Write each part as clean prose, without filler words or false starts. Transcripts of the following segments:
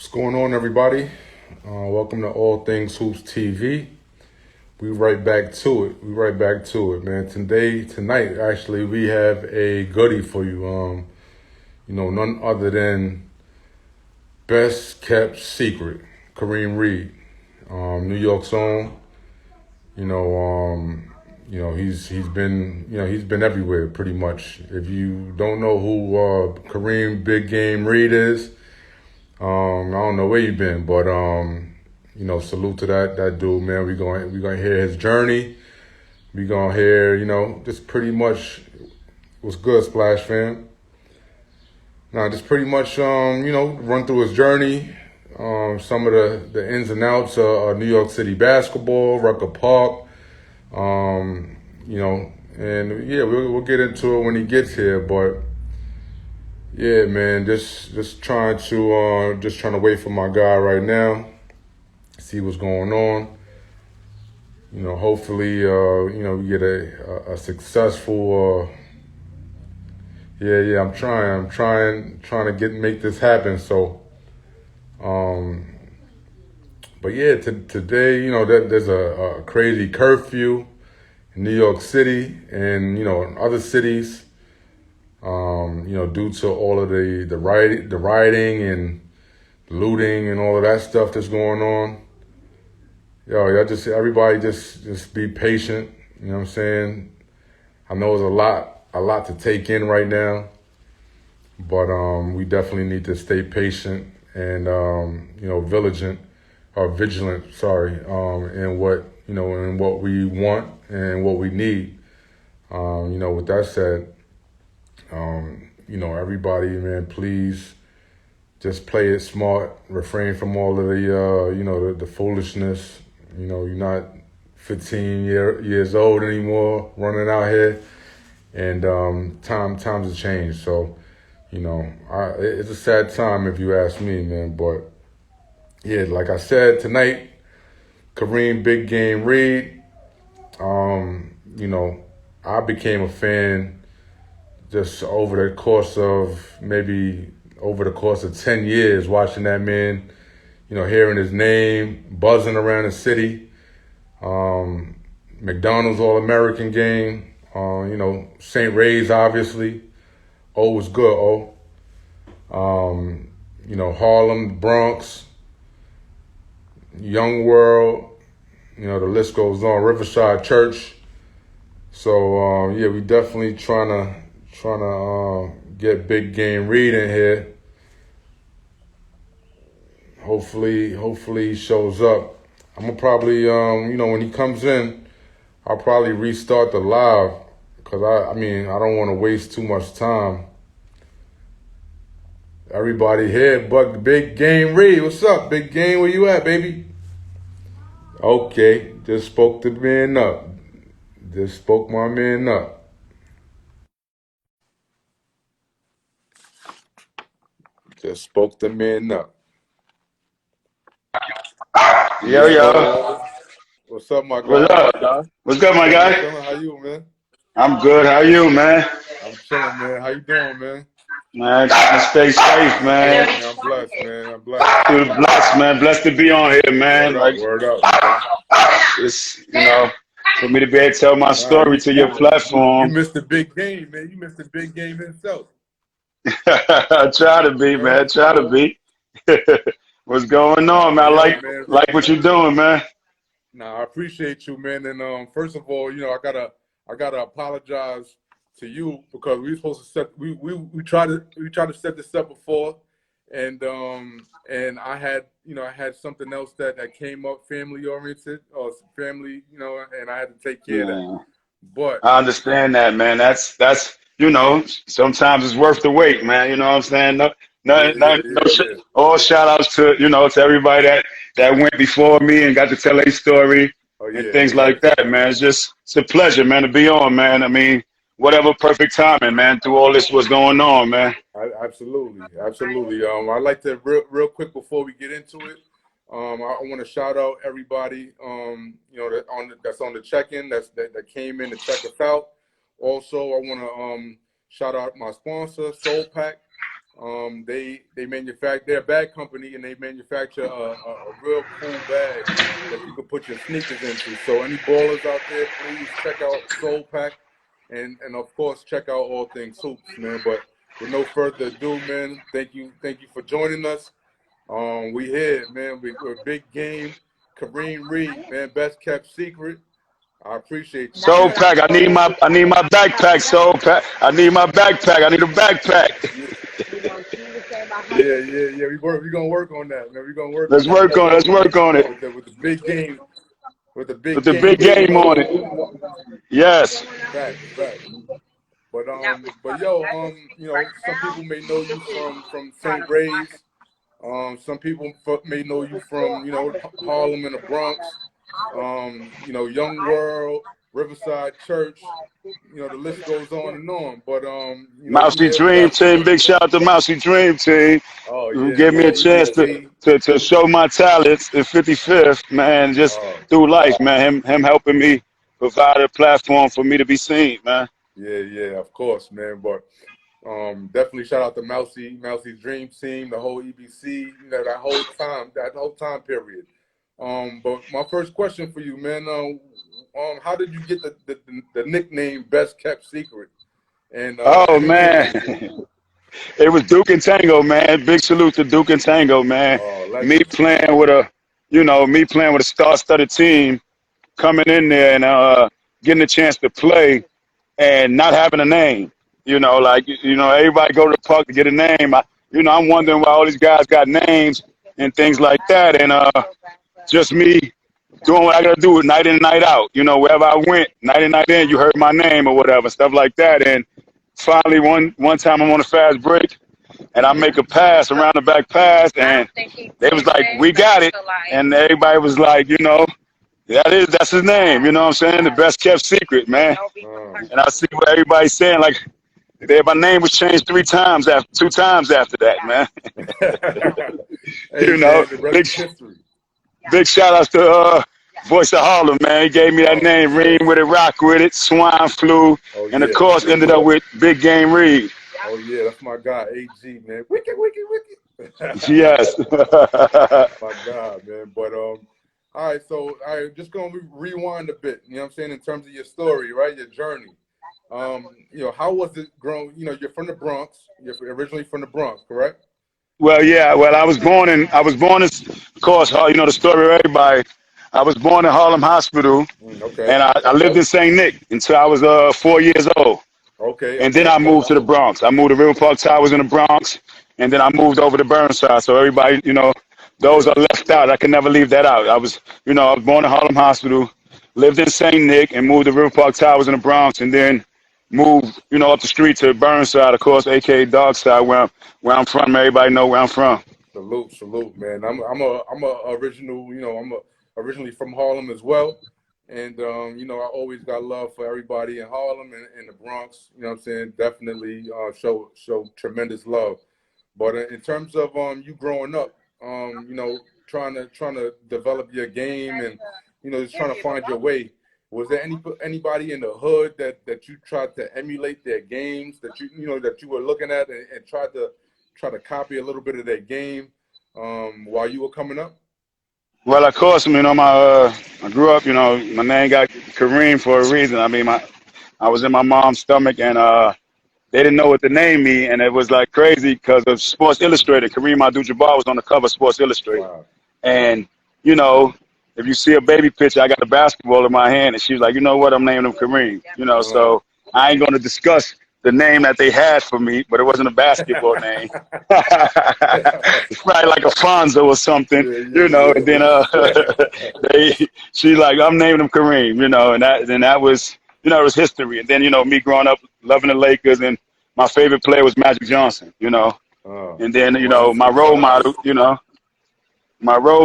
What's going on, everybody? Welcome to All Things Hoops TV. We right back to it. Man. Tonight, actually, we have a goodie for you. None other than best kept secret, Kareem Reid, New York's own. You know, he's been everywhere pretty much. If you don't know who Kareem Big Game Reid is, I don't know where you've been, but salute to that dude, man. We gonna hear his journey. We gonna hear, just pretty much what's good, Splash fam. Now, just pretty much, run through his journey, some of the ins and outs of New York City basketball, Rucker Park, and yeah, we'll get into it when he gets here, but. Yeah, man, just trying to wait for my guy right now, see what's going on. Hopefully, we get a successful. I'm trying to make this happen. So, but yeah, today, there's a crazy curfew in New York City and in other cities. Due to all of the rioting and looting and all of that stuff that's going on. Everybody just be patient. You know what I'm saying? I know it's a lot to take in right now, but we definitely need to stay patient and vigilant. Sorry, in what we want and what we need. With that said. Everybody, man, please just play it smart. Refrain from all of the foolishness. You're not 15 years old anymore, running out here, and times have changed. So, it's a sad time if you ask me, man. But yeah, like I said tonight, Kareem Big Game Reid. I became a fan. Just over the course of 10 years, watching that man, hearing his name, buzzing around the city, McDonald's All-American game, St. Ray's, obviously. Was good, Harlem, Bronx, Young World, the list goes on, Riverside Church. So, we definitely trying to get Big Game Reid in here. Hopefully he shows up. I'm gonna probably, when he comes in, I'll probably restart the live because I don't want to waste too much time. Everybody here but Big Game Reid. What's up, Big Game? Where you at, baby? Okay, just spoke the man up. Just spoke my man up. Just spoke the man up. Yo. What's up, my guy? What's up, dog? What's good, my guy? How you, man? I'm good. How you, man? I'm chilling, man. How you doing, man? Man, stay safe, man. I'm blessed, man. I'm blessed. Dude, blessed, man. Blessed to be on here, man. Word up. It's, for me to be able to tell my story to your platform. You missed the big game, man. You missed the big game himself. I try to be, man. Try to be. What's going on, man? I like what you're doing, man. Nah, I appreciate you, man. And first of all, I gotta apologize to you because we were supposed to set we tried to set this up before, and I had something else that came up, family oriented or family, and I had to take care of that. But I understand that, man. That's sometimes it's worth the wait, man. You know what I'm saying? All shout outs to to everybody that went before me and got to tell their story and things like that, man. It's a pleasure, man, to be on, man. I mean, whatever perfect timing, man, through all this what's going on, man. Absolutely. I'd like to real quick before we get into it. I want to shout out everybody, that's on the check-in that came in to check us out. Also, I want to shout out my sponsor, Soul Pack. They manufacture, they're a bag company, and they manufacture a real cool bag that you can put your sneakers into. So any ballers out there, please check out Soul Pack, and of course check out All Things Hoops, man. But with no further ado, man, thank you for joining us. We here, man. We're big game. Kareem Reid, man, best kept secret. I appreciate you, Soul man. Pack. I need my backpack. Soul Pack. I need my backpack. I need a backpack. Yeah. We gonna work on that, man. We gonna work on Let's that work on it. Let's work on it. with the big game, with the With big the big game on game it. on it. Yes. Facts. But yo, some people may know you from St. Ray's. Some people may know you from Harlem and the Bronx. Young World, Riverside Church. The list goes on and on. But you Mousy here Dream best. Team. Big shout out to Mousy Dream Team. Oh Who yeah, gave me a chance EG. to show my talents in 55th, man, just Oh through life, man. Him helping me provide a platform for me to be seen, man. yeah, of course, man. But definitely shout out to Mousy's Dream Team, the whole EBC, that whole time period. But my first question for you, man, how did you get the nickname Best Kept Secret? And Oh anything? man. It was Duke and Tango, man. Big salute to Duke and Tango, man. Oh, Me legends. playing with a star-studded team, coming in there and getting a chance to play and not having a name. Everybody go to the park to get a name. I'm wondering why all these guys got names and things like that, and just me doing what I gotta do night in and night out. Wherever I went, night in, night in, you heard my name or whatever, stuff like that. And finally, one time I'm on a fast break, and I make a pass, around the back pass, and they was like, "We got it," and everybody was like, that's his name. You know what I'm saying? The best kept secret, man. And I see what everybody's saying, like, my name was changed 2 times after that, man. Hey, man, the rest Big is history. big shout outs to Voice of Harlem, man. He gave me that Oh, name, Ream with it, Rock with it, Swine Flu, oh and of yeah. course ended up with Big Game Reed. Oh yeah, that's my guy, AG, man. Wicked. Yes. My God, man. But all right, so just gonna rewind a bit. You know what I'm saying, in terms of your story, right? Your journey. How was it growing? You're from the Bronx. You're originally from the Bronx, correct? Well, yeah. Well, of course, the story of everybody. I was born in Harlem Hospital, Okay. and I lived in St. Nick until I was 4 years old. And then Okay. I moved to the Bronx. I moved to River Park Towers in the Bronx, and then I moved over to Burnside. So everybody, those Yeah. are left out. I can never leave that out. I was born in Harlem Hospital, lived in St. Nick, and moved to River Park Towers in the Bronx, and then moved, up the street to Burnside, of course, aka Dogside, where I'm from. Everybody know where I'm from. Salute, man. I'm a original. I'm originally from Harlem as well, and I always got love for everybody in Harlem and the Bronx. You know what I'm saying? Definitely show tremendous love. But in terms of you growing up, trying to develop your game and just trying to find your way. Was there anybody in the hood that you tried to emulate their games that that you were looking at and try to copy a little bit of their game while you were coming up? Well, of course, I grew up, my name got Kareem for a reason. I was in my mom's stomach, and they didn't know what to name me, and it was like crazy because of Sports Illustrated. Kareem Abdul-Jabbar was on the cover of Sports Illustrated. Wow. And, if you see a baby picture, I got the basketball in my hand, and she was like, you know what, I'm naming him Kareem. Uh, So I ain't going to discuss the name that they had for me, but it wasn't a basketball name. It's probably like Alfonso or something, and then she's like, I'm naming him Kareem, and that was, it was history. And then, me growing up loving the Lakers, and my favorite player was Magic Johnson, and then, my role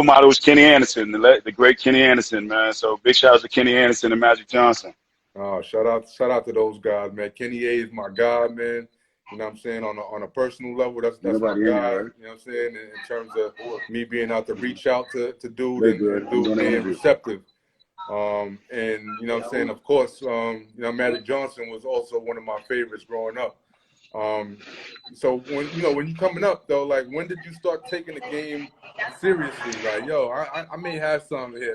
model was Kenny Anderson, the great Kenny Anderson, man. So big shout out to Kenny Anderson and Magic Johnson. Oh, shout out to those guys, man. Kenny A is my guy, man. You know what I'm saying? On a personal level, that's my guy. You know what I'm saying? In terms of me being out to reach out to dude and dude being receptive. And you know what I'm saying, of course, Magic Johnson was also one of my favorites growing up. So when when you coming up though, like when did you start taking the game seriously? Like, yo, I may have something here.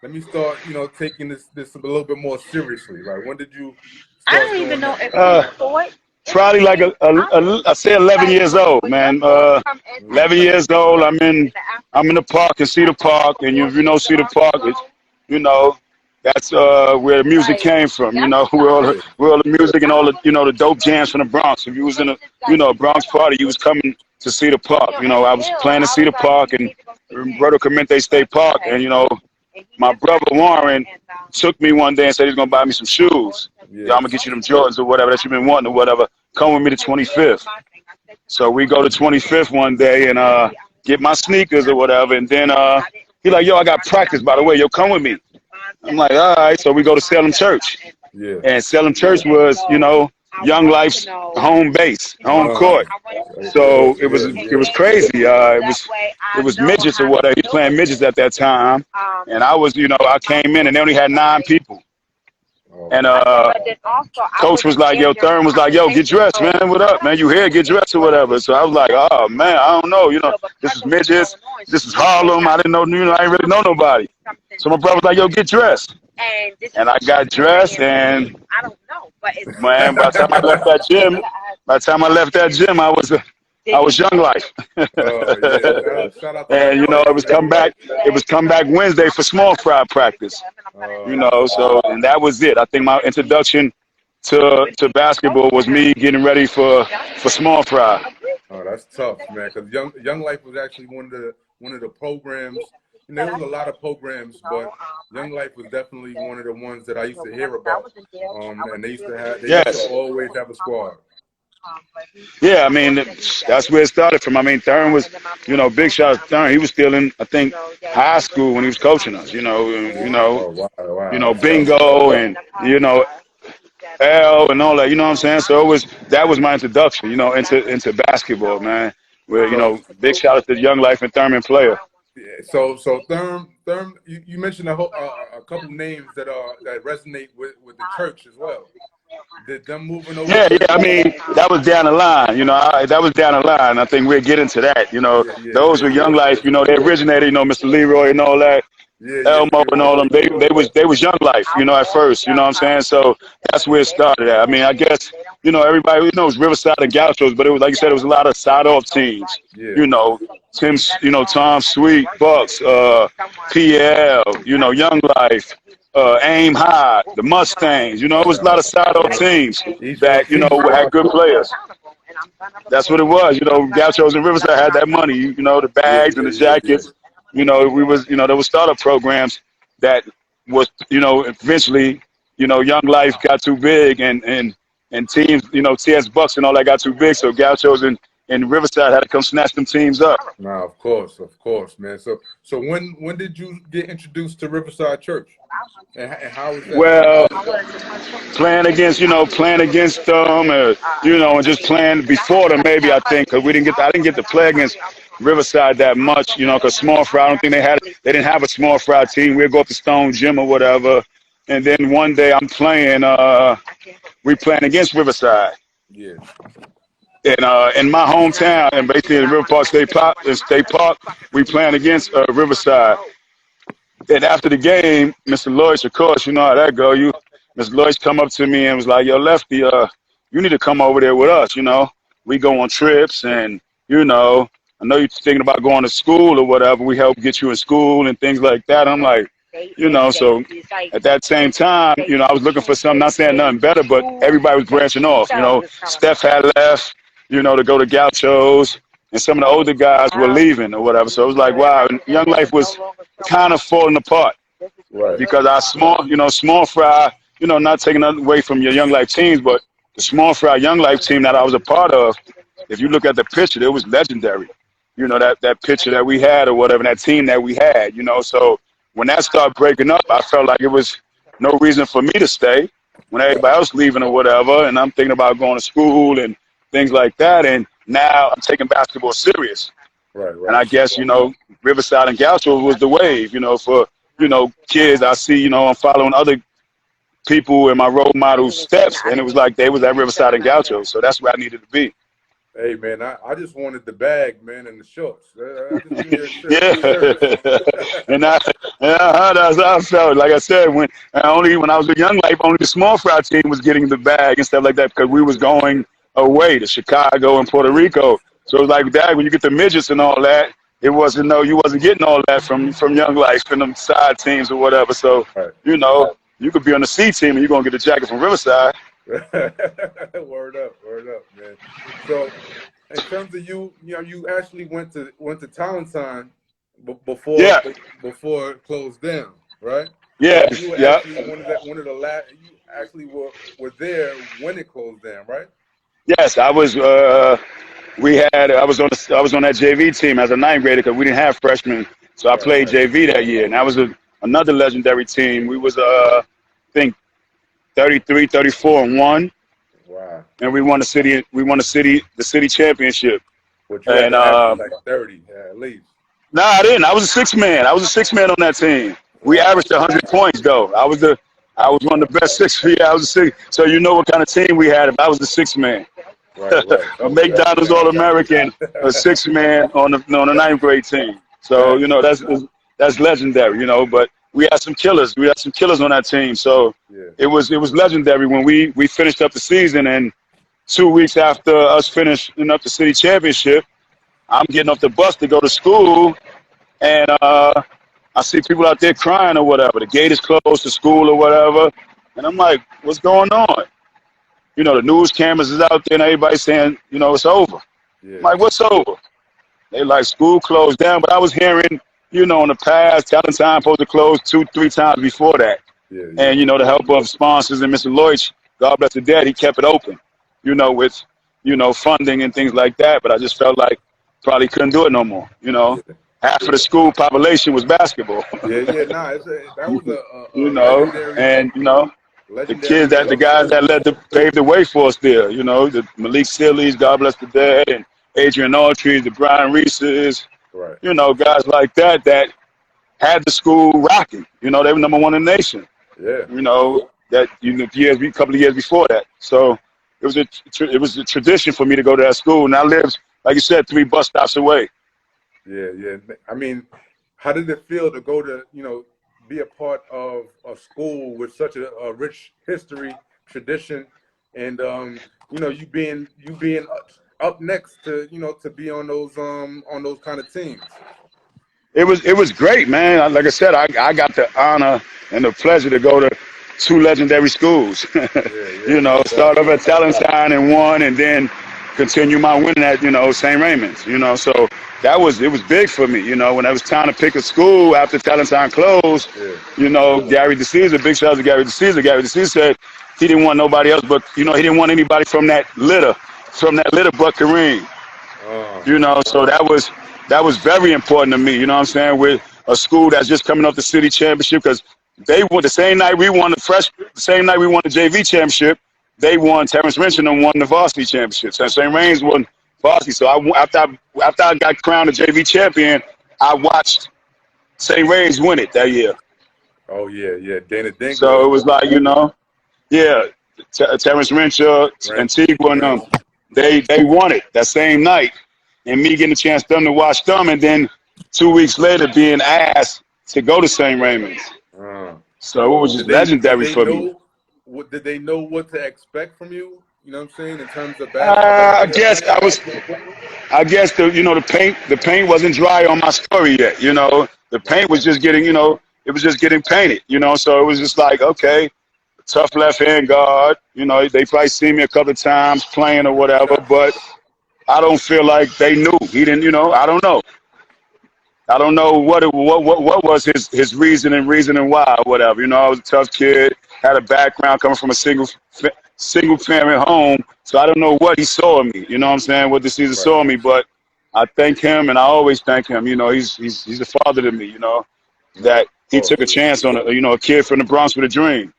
Let me start, taking this a little bit more seriously. Like, when did you start doing that? Probably like I say 11 years old, man. 11 years old. I'm in the park in Cedar Park, and you know Cedar Park, you know, that's where the music came from. You know, Yeah, where all the music and all the the dope jams from the Bronx. If you was in a Bronx party, you was coming to Cedar Park. You know, I was playing in Cedar Park and Roberto Clemente State Park, and my brother Warren took me one day and said he's gonna buy me some shoes. Yeah, yeah, I'm gonna get you them Jordans or whatever that you've been wanting or whatever. Come with me to 25th. So we go to 25th one day and get my sneakers or whatever, and then he like, yo, I got practice by the way. Yo, come with me. I'm like, all right. So we go to Salem Church, yeah. and Salem Church was, Young Life's home base, home Uh, court. of So course, it was yeah, it yeah. was crazy. It was midgets or whatever. He playing midgets at that time, and I was, I came in and they only had 9 people. Oh, And coach was like, yo, Thurman was like, yo, get dressed, man. What up, man? You here? Get dressed or whatever. So I was like, oh man, I don't know. This is midgets. This is Harlem. I didn't know. I didn't really know nobody. So my brother was like, yo, get dressed. And I got dressed, and man, by the time I left that gym, I was Young Life. oh yeah. Shout out to And that place, it was man. come back Wednesday for small fry practice. Yeah. So and that was it. I think my introduction to basketball was me getting ready for small fry. Oh, that's tough, man. Because Young Life was actually one of the programs. There was a lot of programs, but Young Life was definitely one of the ones that I used to hear about. And they used to Yes. always have a squad. Yeah, I mean that's where it started from. I mean Thurman was, big shout out to Thurman. He was still in, I think, high school when he was coaching us. Oh wow, wow, that's tough. Bingo and L and all that. You know what I'm saying? So that was my introduction, into basketball, man. Where So big shout out to Young Life and Thurman player. yeah, so Therm, you mentioned a couple names that resonate with the church as well. Did them moving over Yeah, to yeah. I mean, that was down the line. That was down the line. I think we'll get into that. yeah, yeah, Those yeah, were Young yeah, Life. They originated. Mr. Leroy and all that. yeah, yeah, Elmo yeah. and all them. They was Young Life. At first. You know what I'm saying? So that's where it started at. I mean, I guess everybody knows Riverside and Gauchos, but it was like you said, it was a lot of side off teams. Yeah. You know, Tom Sweet, Bucks, PL. Young Life. Aim High, the Mustangs. It was a lot of side off teams East that North Seaford. had good players. That's what it was. Gauchos and Riverside had that money. The Yeah, bags and yeah, the yeah, yeah. jackets. We was. There was startup programs that was. Eventually, Young Life got too big and teams. TS Bucks and all that got too big. So Gauchos and Riverside had to come snatch them teams up. Nah, of course, man. So when did you get introduced to Riverside Church, and how was that? Well, playing against them, and just playing before them. Maybe I think because I didn't get to play against Riverside that much, because small fry. I don't think they didn't have a small fry team. We'd go up to Stone Gym or whatever, and then one day I'm playing. We playing against Riverside. Yeah, In my hometown, and basically in River Park State Park, we playing against Riverside. And after the game, Mr. Lloyd, of course, you know how that go. Mr. Lloyd come up to me and was like, "Yo, Lefty, you need to come over there with us. We go on trips, and I know you're thinking about going to school or whatever. We help get you in school and things like that." I'm like, so at that same time, I was looking for something. Not saying nothing better, but everybody was branching off. Steph had left, to go to Gauchos, and some of the older guys were leaving or whatever. So it was like, wow, and Young Life was kind of falling apart right. because our small fry, not taking nothing away from your Young Life teams, but the small fry Young Life team that I was a part of, if you look at the picture, it was legendary. That picture that we had or whatever, that team that we had, So when that started breaking up, I felt like it was no reason for me to stay when everybody else leaving or whatever. And I'm thinking about going to school and things like that. And now I'm taking basketball serious. Right, And I guess, Riverside and Gaucho was the wave, for, kids. I see, I'm following other people in my role model steps, and it was like they was at Riverside and Gaucho, so that's where I needed to be. Hey man, I just wanted the bag, man, and the shorts. Just give me Yeah, two shirts. and that's how I felt. Like I said, when I was with Young Life, only the small fry team was getting the bag and stuff like that because we was going away to Chicago and Puerto Rico. So it was like that. When you get the midgets and all that, it wasn't you wasn't getting all that from Young Life and them side teams or whatever. So Right. you could be on the C team and you're gonna get a jacket from Riverside. Word up, man. So, in terms of you actually went to Talentine before Yeah, before it closed down, right? yeah, So you were yeah. actually one of the last. You actually were there when it closed down, right? Yes, I was. I was on that JV team as a ninth grader because we didn't have freshmen, so I played Right. JV that year, and that was another legendary team. We was I think 33, 34 and one, Wow. and we won the city championship. But you had And to average like 30 at least. nah, I didn't. I was a six man. I was a six man on that team. We Wow. averaged 100 points though. I was one of the best six. Yeah, I was a six. So you know what kind of team we had if I was the six man. Right. A McDonald's All American, a six man on the ninth grade team. So Facts. that's legendary. But we had some killers. We had some killers on that team. So Yeah. it was legendary when we finished up the season, and 2 weeks after us finishing up the city championship, I'm getting off the bus to go to school, and I see people out there crying or whatever. The gate is closed to school or whatever, and I'm like, what's going on? The news cameras is out there and everybody's saying, it's over. I'm Yeah. like, what's over? They like school closed down, but I was hearing, in the past, Talentine supposed to close 2, 3 times before that. Yeah. And, the help of sponsors and Mr. Lloyd, God bless the dead, he kept it open, with, funding and things like that. But I just felt like probably couldn't do it no more. Yeah. Half of the school population was basketball. Yeah. Nah, that was you a know, legendary and, legendary the guys that paved the way for us there, the Malik Sillies, God bless the dead, and Adrian Autry, the Brian Reeses, right. guys like that had the school rocking. They were #1 in the nation. Yeah. That a couple of years before that. So it was a tradition for me to go to that school, and I lived, like you said, 3 bus stops away. Yeah. I mean, how did it feel to go to, be a part of a school with such a rich history, tradition, and you being up next to to be on those kind of teams. It was great, man. Like I said, I got the honor and the pleasure to go to 2 legendary schools. Yeah. Start off at Talentine and won, and then continue my winning at St. Raymond's. So it was big for me. When it was time to pick a school after Talentine closed, Gary DeCesar, big shout out to Gary DeCesar. Gary DeCesar said he didn't want nobody else, but he didn't want anybody from that litter but Kareem. So that was very important to me. You know what I'm saying? With a school that's just coming off the city championship, because they won the same night we won the same night we won the JV championship. They won. Terrence Richard and won the varsity championship. So St. Raymond's won varsity. So after I got crowned the JV champion, I watched St. Raymond's win it that year. Oh yeah. Dana Dink. So it was like Terrence Richard and Antigua and them, they won it that same night. And me getting a chance to watch them, and then 2 weeks later being asked to go to St. Raymond's. So it was just legendary for me. Did they know what to expect from you? You know what I'm saying, in terms of basketball? I guess the paint wasn't dry on my story yet. The paint was just getting it was just getting painted. So it was just like, okay, tough left hand guard. They probably seen me a couple of times playing or whatever, but I don't feel like they knew. He didn't, I don't know. I don't know what was his reason and why or whatever. I was a tough kid, had a background coming from a single parent home, so I don't know what he saw in me. You know what I'm saying? What the Caesar saw in me, but I thank him, and I always thank him. He's a father to me. That he took a chance on a kid from the Bronx with a dream.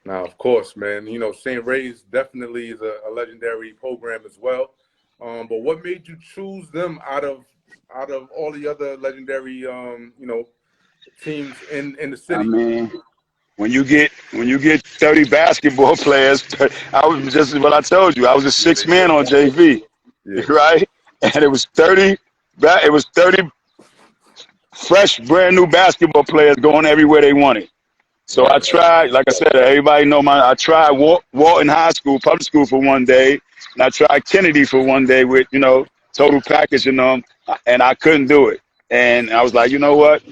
Now, of course, man. St. Ray's definitely is a legendary program as well. But what made you choose them out of all the other legendary teams in the city? I mean, when you get 30 basketball players, I was just what I told you. I was a sixth man on JV, right? And it was 30 fresh, brand new basketball players going everywhere they wanted. So I tried, like I said, everybody know I tried Walton High School, public school for one day, and I tried Kennedy for one day with, total package, and I couldn't do it. And I was like, you know what?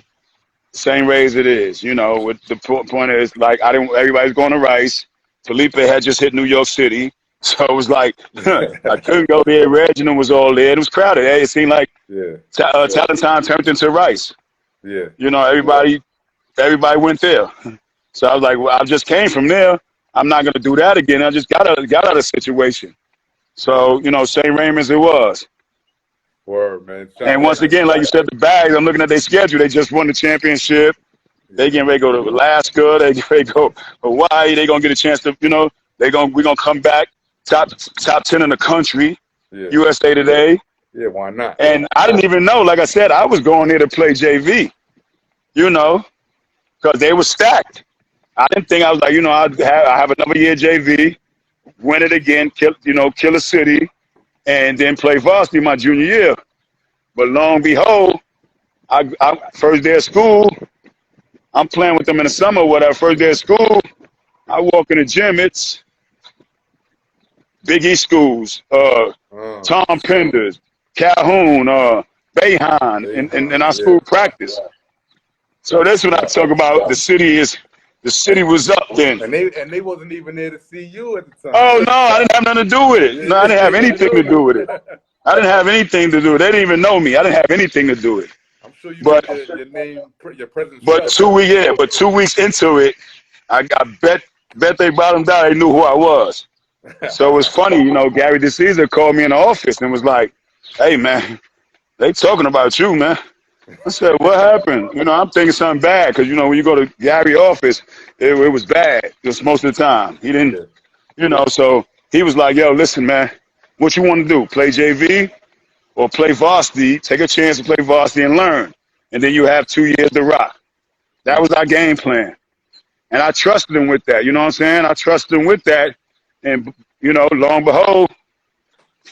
Same Rays it is, with the point is, like, everybody's going to Rice. Felipe had just hit New York City. So it was like, I couldn't go there. Reginald was all there. It was crowded. It seemed like Talent Time turned into Rice. Yeah. Everybody went there. So I was like, well, I just came from there. I'm not going to do that again. I just got out of the situation. So, St. Raymond's it was. Word, man. And once again, like you said, the bags, I'm looking at their schedule. They just won the championship. They getting ready to go to Alaska. They getting ready to go to Hawaii. They going to get a chance to, we're going to come back top 10 in the country, USA Today. Yeah, why not? And I didn't even know, like I said, I was going there to play JV, because they were stacked. I didn't think I was like, I have another year JV, win it again, kill a city, and then play varsity my junior year. But lo and behold, I first day of school, I'm playing with them in the summer, whatever. First day of school, I walk in the gym, it's Big East schools, Tom Penders, Calhoun, Bayhan, in our school practice. So that's what I talk about. The city was up then. And they wasn't even there to see you at the time. Oh no, I didn't have nothing to do with it. No, I didn't have anything to do with it. I didn't have anything to do with it. They didn't even know me. I didn't have anything to do with it. I'm sure you made your name, your presence. But 2 weeks into it, I bet they bottomed out. They knew who I was. So it was funny, Gary DeCesar called me in the office and was like, "Hey man, they talking about you, man." I said, "What happened?" I'm thinking something bad because when you go to Gary's office, it was bad just most of the time. He didn't, So he was like, "Yo, listen, man, what you want to do? Play JV or play varsity? Take a chance to play varsity and learn, and then you have 2 years to rock." That was our game plan, and I trusted him with that. You know what I'm saying? I trusted him with that, and lo and behold,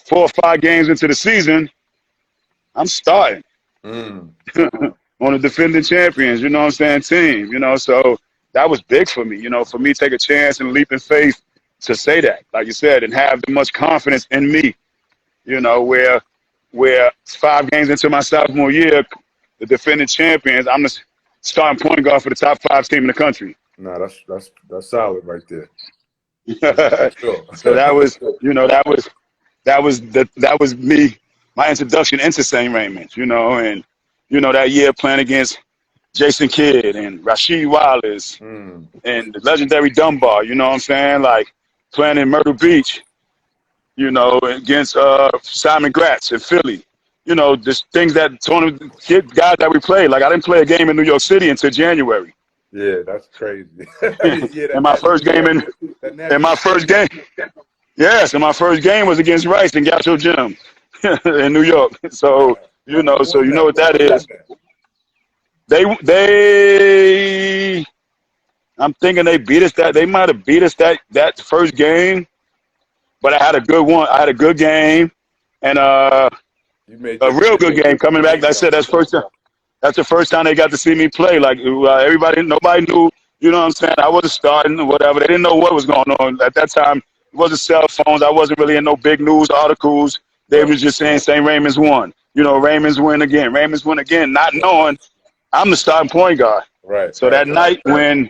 4 or 5 games into the season, I'm starting. On the defending champions, team, so that was big for me, for me to take a chance and leap in faith to say that, like you said, and have the much confidence in me, where 5 games into my sophomore year, the defending champions, I'm the starting point guard for the top 5 team in the country. No, that's solid right there. Sure. So that was me. My introduction into St. Raymond, and, that year playing against Jason Kidd and Rasheed Wallace and the legendary Dunbar, you know what I'm saying? Like playing in Myrtle Beach, against Simon Gratz in Philly. Just things that guys that we played. Like I didn't play a game in New York City until January. Yeah, that's crazy. And my first game was against Rice in Gaucho Gym. In New York, so you know what that is. I'm thinking they beat us they might have beat us that first game, but I had a good one. I had a good game and a real good game coming back. Like I said, that's the first time they got to see me play. Like nobody knew. You know what I'm saying? I wasn't starting or whatever. They didn't know what was going on at that time. It wasn't cell phones. I wasn't really in no big news articles. They was just saying St. Raymond's won. Raymond's win again. Raymond's win again, not knowing I'm the starting point guard. Right. So that night when,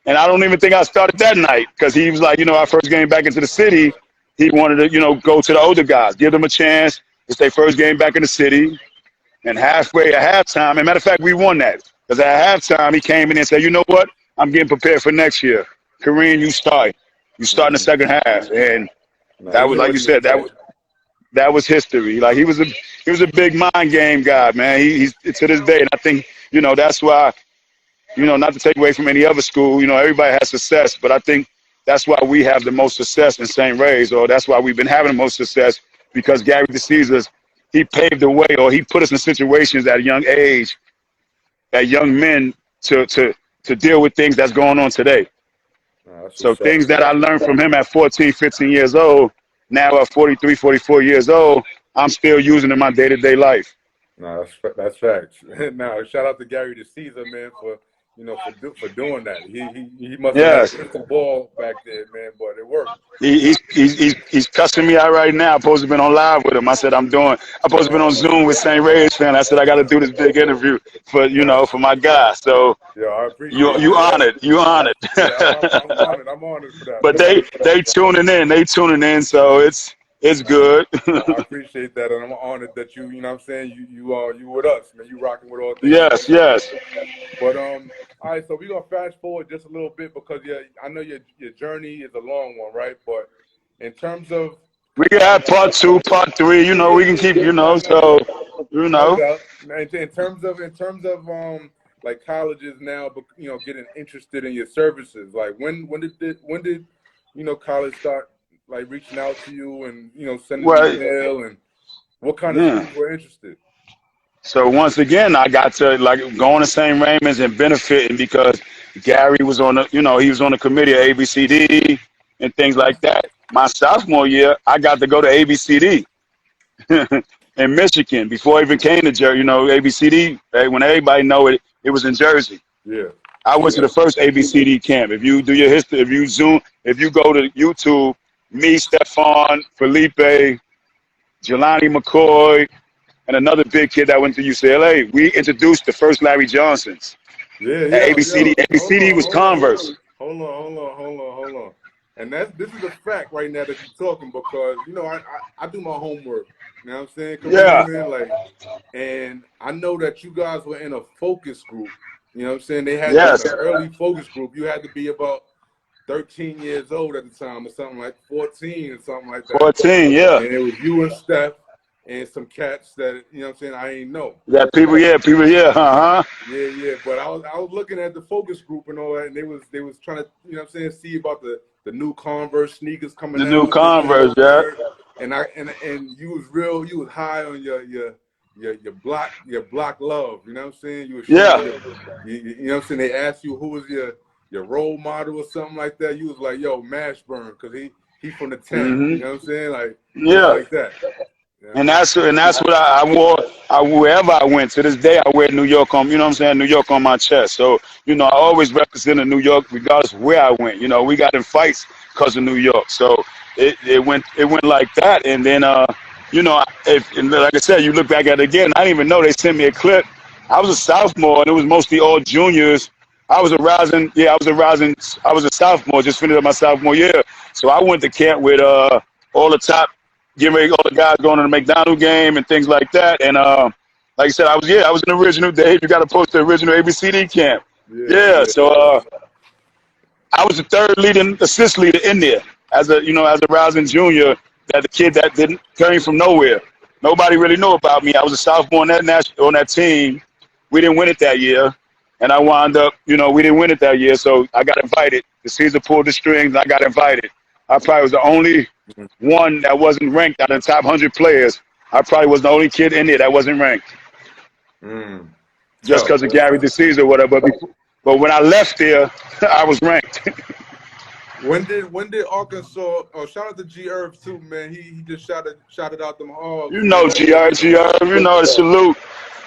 and I don't even think I started that night because he was like, our first game back into the city, he wanted to, go to the older guys, give them a chance. It's their first game back in the city. And halfway at halftime, and matter of fact, we won that. Because at halftime, he came in and said, you know what? I'm getting prepared for next year. Kareem, you start. You start in the second half. And that was, like you said, that was history. Like he was a big mind game guy, man. He's to this day, and I think that's why, not to take away from any other school, everybody has success, but I think that's why we have the most success in St. Ray's, or that's why we've been having the most success because Gary DeCesar, he paved the way, or he put us in situations at a young age, that young men to to deal with things that's going on today. That's So what's up. things that I learned from him at 14, 15 years old, now at 43, 44 years old, I'm still using in my day-to-day life. No, that's facts. Now, shout out to Gary the Caesar, man, for for doing that. He must have had a Yes. crystal ball back then, man, but it worked. He's cussing me out right now. I'm supposed to have been on live with him. I said I'm supposed to have been on Zoom with St. Ray's fan. I said I got to do this big interview for Nah, for my guy. So yeah, I appreciate you that. honored, you honored. Yeah, I'm honored. I'm honored for that, But man. they tuning in. So it's good. I appreciate that, and I'm honored that you know what I'm saying, you with us, man. You rocking with all things Yes, sports. yes. But all right, so we're gonna fast forward just a little bit because I know your journey is a long one, right? But in terms of We can have part 2, part 3. You know, we can keep. no, no So doubt, you no know. doubt. In terms of like colleges now, but getting interested in your services, like when did college start like reaching out to you and sending Well, email, and what kind of yeah. schools were interested? So once again, I got to like going to St. Raymond's and benefiting because Gary was on he was on the committee of ABCD and things like that. My sophomore year, I got to go to ABCD in Michigan before I even came to Jersey. ABCD, when everybody know it, it was in Jersey. Yeah. I went to the first ABCD camp. If you do your history, if you go to YouTube, me, Stephon, Felipe, Jelani McCoy, and another big kid that went to UCLA, we introduced the first Larry Johnsons Yeah, at yo, ABCD. yo. ABCD was Converse. Hold on. And this is a fact right now that you're talking because I do my homework. You know what I'm saying? Yeah. Kareem, man, like, and I know that you guys were in a focus group. You know what I'm saying? They had Yes. the early focus group. You had to be about 13 years old at the time, or something like 14 or something like that. 14, yeah. And it was you and Steph and some cats that what I'm saying, I ain't know. Yeah, people, uh-huh. Yeah. But I was looking at the focus group and all that, and they was trying to, see about the new Converse sneakers coming The out. new Converse, yeah. And you was high on your block love, you know what I'm saying? You was showing you know what I'm saying? They asked you who was your role model or something like that. You was like, yo, Mashburn, because he from the 10. Mm-hmm. You know what I'm saying? Like, like that. Yeah. And that's what I wore. Wherever I went to this day, I wear New York on. New York on my chest. So I always represented New York, regardless of where I went. We got in fights because of New York. So it went like that. And then like I said, you look back at it again. I didn't even know they sent me a clip. I was a sophomore, and it was mostly all juniors. I was a sophomore, just finished up my sophomore year. So I went to camp with all the top. Getting ready, all the guys going to the McDonald's game and things like that. And like I said, I was an original. Dave, you got to post the original ABCD camp. Yeah. So I was the third assist leader in there as a rising junior. That the kid that came from nowhere. Nobody really knew about me. I was a sophomore on that team. We didn't win it that year, and I wound up. We didn't win it that year, so I got invited. The Caesar pulled the strings. And I got invited. I probably was the only one that wasn't ranked out of the top 100 players. I probably was the only kid in there that wasn't ranked. Just because of Gary DeCesar or whatever. But when I left there, I was ranked. When did Arkansas? Oh, shout out to G Herb too, man. He just shouted out them hogs. G Herb, the salute.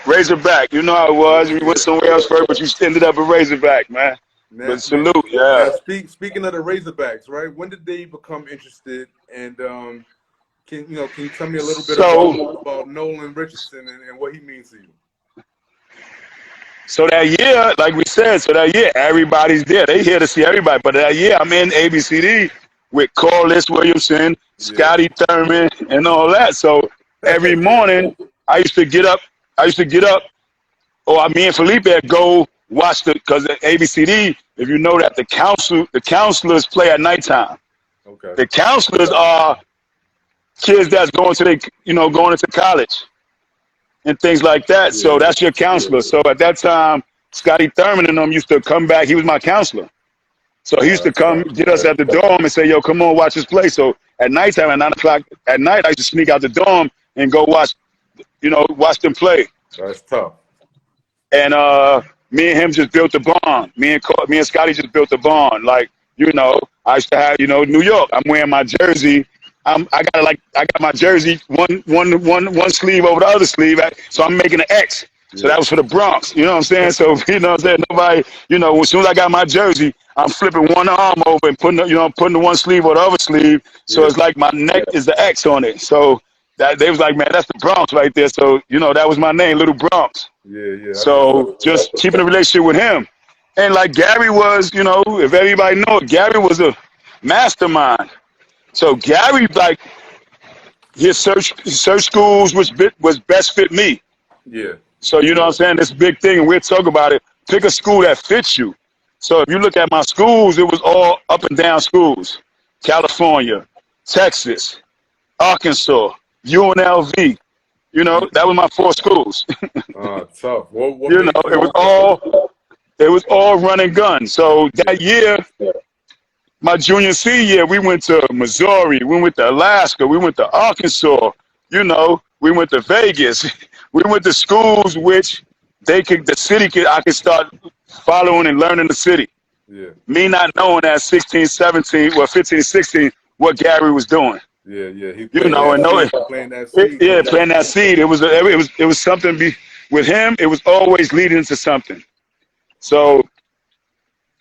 Razorback. You know how it was. You went somewhere else first, but you ended up a Razorback, man. But salute, yeah. Now, speaking of the Razorbacks, right? When did they become interested? And can you tell me a little bit about Nolan Richardson and what he means to you? So that year, like we said, everybody's there. They here to see everybody. But that year, I'm in ABCD with Corliss Williamson, Scotty Thurman, and all that. So every morning, I used to get up. Or me and Felipe go watch because at ABCD, if you know that the counselors play at nighttime. Okay. The counselors are kids that's going into college and things like that. Yeah. So that's your counselor. So at that time, Scotty Thurman and them used to come back. He was my counselor. So he used to come get us at the dorm and say, yo, come on, watch us play. So at nighttime, at 9 o'clock at night, I used to sneak out the dorm and go watch them play. That's tough. And me and him just built a bond. Me and Scotty just built a bond. Like, you know, I used to have, you know, New York. I'm wearing my jersey. I got my jersey one sleeve over the other sleeve, so I'm making an X. So that was for the Bronx. You know what I'm saying? So you know what I'm saying? Nobody, you know, as soon as I got my jersey, I'm flipping one arm over and putting the one sleeve over the other sleeve. So it's like my neck is the X on it. So that they was like, man, that's the Bronx right there. So you know, that was my name, Little Bronx. Yeah. So just keeping a relationship with him, and like Gary was, you know, if everybody know it, Gary was a mastermind. So Gary, like, his search schools was best fit me. Yeah. So you know what I'm saying? This big thing, and we'll talk about it. Pick a school that fits you. So if you look at my schools, it was all up and down schools. California, Texas, Arkansas, UNLV. You know, that was my 4 schools. Tough. What You know, it was all run and gun. So that year, my junior senior year, we went to Missouri, we went to Alaska, we went to Arkansas, you know, we went to Vegas. We went to schools which I could start following and learning the city. Yeah. Me not knowing at 16, 17, well 15, 16, what Gary was doing. Yeah. He You know, and knowing playing that seed. playing that seed. It was something with him, it was always leading to something. So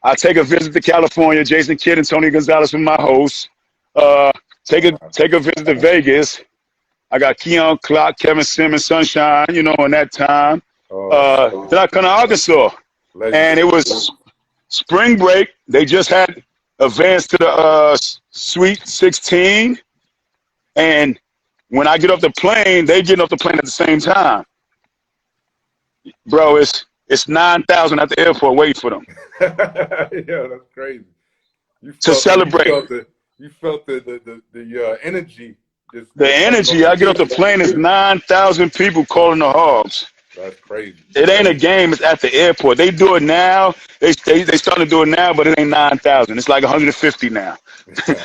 I take a visit to California. Jason Kidd and Tony Gonzalez were my hosts. Take a visit to Vegas. I got Keon Clark, Kevin Simmons, Sunshine, you know, in that time. Then I come to Arkansas, and it was spring break. They just had advanced to the Sweet 16, and when I get off the plane, they getting off the plane at the same time. Bro, it's 9,000 at the airport waiting for them. Yeah, that's crazy. To celebrate. You felt the energy. The energy. I get off the plane, it's 9,000 people calling the Hogs. That's crazy. It ain't a game. It's at the airport. They do it now. They starting to do it now, but it ain't 9,000. It's like 150 now.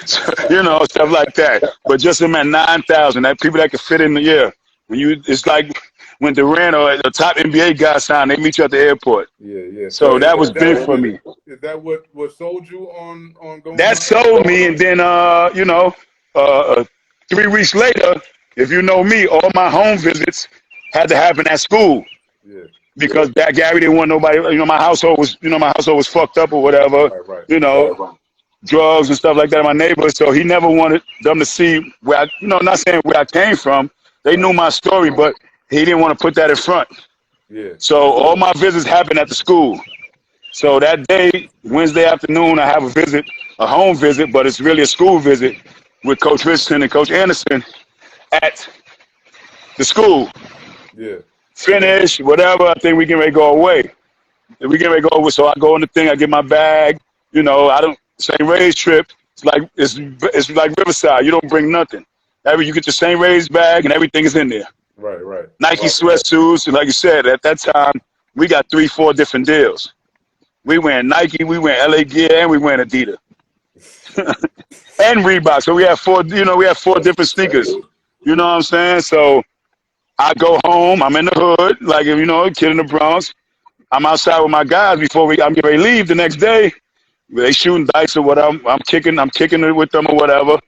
So, you know, stuff like that. But just them at 9,000. That people that can fit in the year. It's like when Durant or the top NBA guy signed, they meet you at the airport. Yeah. So that was big for me. Is that what sold you on going? That sold me, and then you know, 3 weeks later, if you know me, all my home visits had to happen at school. Yeah. Because Gary didn't want nobody. You know, my household was fucked up or whatever. Right. You know, drugs and stuff like that in my neighborhood. So he never wanted them to see where I, you know, not saying where I came from. They knew my story, but he didn't want to put that in front. Yeah. So all my visits happened at the school. So that day, Wednesday afternoon, I have a home visit, but it's really a school visit with Coach Richardson and Coach Anderson at the school. Yeah. Finish, whatever. I think we can ready to go away. We get ready to go over. So I go in the thing, I get my bag. You know, same raise trip. It's like Riverside. You don't bring nothing. You get the same raise bag and everything is in there. Right. Nike sweatsuits, and like you said, at that time we got 3-4 different deals. We went Nike, we went LA Gear, and we went Adidas. And Reebok. So we have 4 different sneakers. You know what I'm saying? So I go home, I'm in the hood, like, you know, kid in the Bronx. I'm outside with my guys before I'm getting ready to leave the next day. They shooting dice or whatever. I'm kicking it with them or whatever.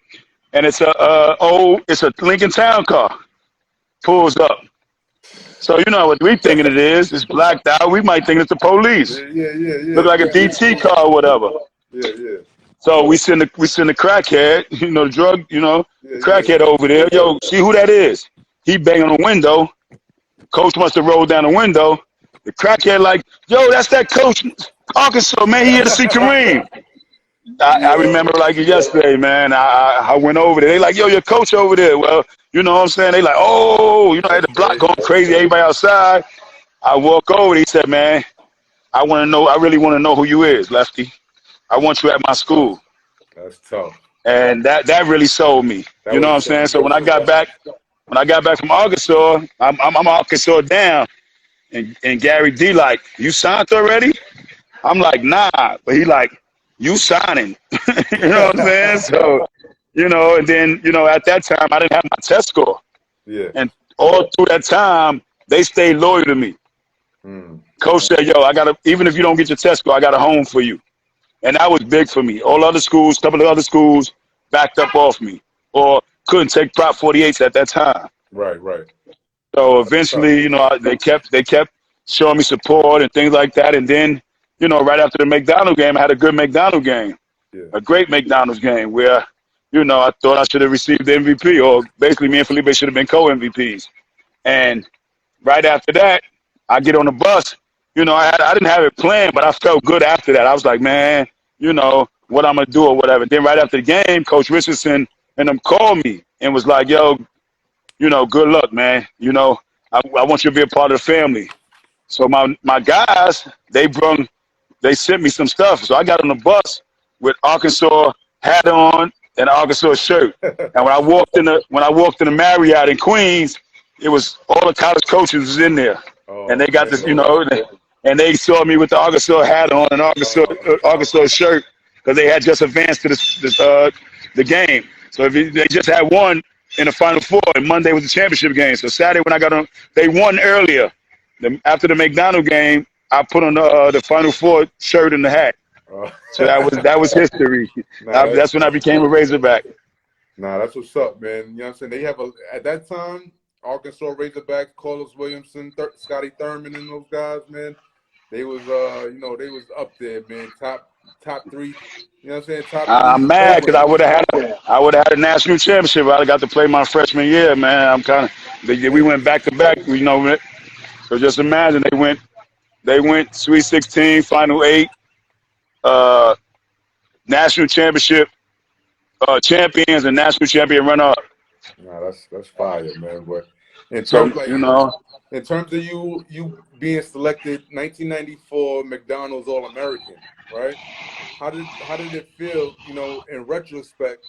And it's a Lincoln Town car. Pulls up. So you know what we thinking it is. It's blacked out. We might think it's the police. Yeah. Look like a DT car or whatever. Yeah. So we send the crackhead, you know, the drug, you know, the crackhead over there. Yo, see who that is? He banging on the window. Coach must have rolled down the window. The crackhead like, yo, that's that coach, Arkansas, man. He here to see Kareem. I remember like yesterday, man. I went over there. They like, yo, your coach over there. Well, you know what I'm saying? They like, oh, you know, I had the block going crazy, everybody outside. I walk over. He said, man, I really want to know who you is, Lefty. I want you at my school. That's tough. And that really sold me. You know what I'm saying? So when I got back from Arkansas, I'm Arkansas down. And Gary D like, you signed already? I'm like, nah. But he like, you signing. You know what I'm saying? So, you know, and then, you know, at that time, I didn't have my test score. Yeah. And all through that time, they stayed loyal to me. Coach said, "Yo, even if you don't get your test score, I got a home for you." And that was big for me. All other schools, a couple of other schools backed up off me or couldn't take Prop 48s at that time. Right, right. So eventually, they kept showing me support and things like that. And then, right after the McDonald's game, I had a good McDonald's game, a great McDonald's game where, I thought I should have received the MVP, or basically me and Felipe should have been co-MVPs. And right after that, I get on the bus. I didn't have it planned, but I felt good after that. I was like, man, what I'm going to do or whatever. Then right after the game, Coach Richardson and them called me and was like, yo, good luck, man. I want you to be a part of the family. So my guys, they sent me some stuff. So I got on the bus with Arkansas hat on and an Arkansas shirt. And when I walked in the Marriott in Queens, it was all the college coaches was in there. And they got this, and they saw me with the Arkansas hat on and Arkansas shirt because they had just advanced to the game. So they just had won in the Final Four, and Monday was the championship game. So Saturday when I got on, they won earlier. After the McDonald's game, I put on the Final Four shirt and the hat. So that was history. That's when I became a Razorback. Nah, that's what's up, man. You know what I'm saying? They have at that time, Arkansas Razorbacks, Carlos Williamson, Scotty Thurman, and those guys, man. They was they was up there, man. Top three. You know what I'm saying? I'm mad because I would have had a national championship. I'd have got to play my freshman year, man. We went back to back, So just imagine they went Sweet 16, Final 8, national championship champions and national champion runner-up. Nah, that's fire, man. But in So, terms, in terms of you being selected 1994 McDonald's All-American, right? How did it feel, in retrospect,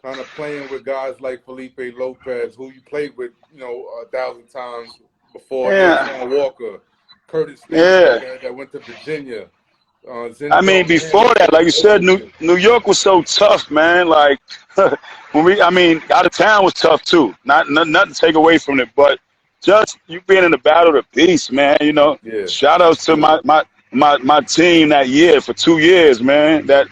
kind of playing with guys like Felipe Lopez, who you played with, 1,000 times before, Sean Walker, Curtis that went to Virginia. Before that, like you said, New York was so tough, man. Like out of town was tough too. Nothing to take away from it, but just you being in the battle of the beast, man. Shout outs to my team that year for 2 years, man. That